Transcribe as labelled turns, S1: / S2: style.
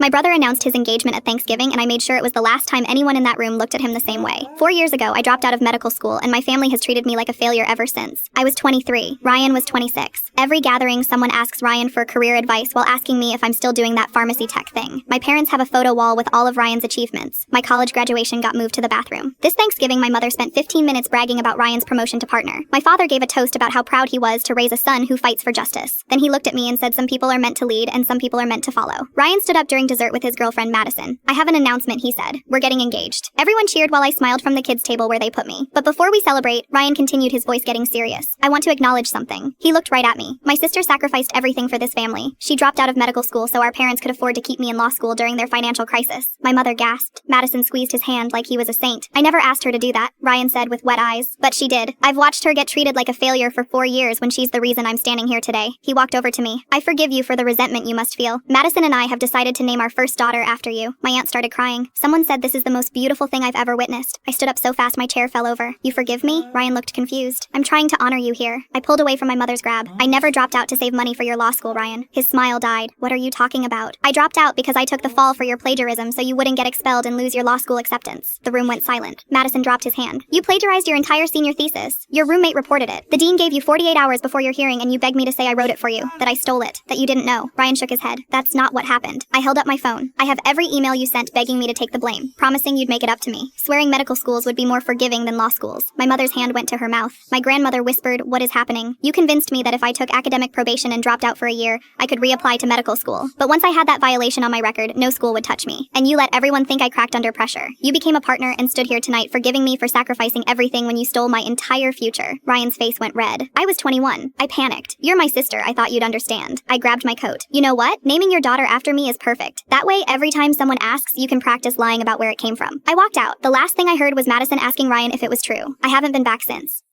S1: My brother announced his engagement at Thanksgiving, and I made sure it was the last time anyone in that room looked at him the same way. 4 years ago, I dropped out of medical school, and my family has treated me like a failure ever since. I was 23. Ryan was 26. Every gathering, someone asks Ryan for career advice while asking me if I'm still doing that pharmacy tech thing. My parents have a photo wall with all of Ryan's achievements. My college graduation got moved to the bathroom. This Thanksgiving, my mother spent 15 minutes bragging about Ryan's promotion to partner. My father gave a toast about how proud he was to raise a son who fights for justice. Then he looked at me and said some people are meant to lead and some people are meant to follow. Ryan stood up during dessert with his girlfriend Madison. "I have an announcement," he said. "We're getting engaged." Everyone cheered while I smiled from the kids' table where they put me. But before we celebrate, Ryan continued, his voice getting serious. "I want to acknowledge something." He looked right at me. "My sister sacrificed everything for this family. She dropped out of medical school so our parents could afford to keep me in law school during their financial crisis." My mother gasped. Madison squeezed his hand like he was a saint. "I never asked her to do that," Ryan said with wet eyes. "But she did. I've watched her get treated like a failure for 4 years when she's the reason I'm standing here today." He walked over to me. "I forgive you for the resentment you must feel. Madison and I have decided to name our first daughter after you." My aunt started crying. "Someone said this is the most beautiful thing I've ever witnessed." I stood up so fast my chair fell over. "You forgive me?" Ryan looked confused. "I'm trying to honor you here." I pulled away from my mother's grab. "I never dropped out to save money for your law school, Ryan." His smile died. "What are you talking about?" "I dropped out because I took the fall for your plagiarism so you wouldn't get expelled and lose your law school acceptance." The room went silent. Madison dropped his hand. "You plagiarized your entire senior thesis. Your roommate reported it. The dean gave you 48 hours before your hearing and you begged me to say I wrote it for you, that I stole it, that you didn't know." Ryan shook his head. "That's not what happened." I held up my phone. "I have every email you sent begging me to take the blame, promising you'd make it up to me, swearing medical schools would be more forgiving than law schools." My mother's hand went to her mouth. My grandmother whispered, "What is happening?" "You convinced me that if I took academic probation and dropped out for a year, I could reapply to medical school. But once I had that violation on my record, no school would touch me. And you let everyone think I cracked under pressure. You became a partner and stood here tonight forgiving me for sacrificing everything when you stole my entire future." Ryan's face went red. I was 21. I panicked. "You're my sister, I thought you'd understand." I grabbed my coat. "You know what? Naming your daughter after me is perfect. That way, every time someone asks, you can practice lying about where it came from." I walked out. The last thing I heard was Madison asking Ryan if it was true. I haven't been back since.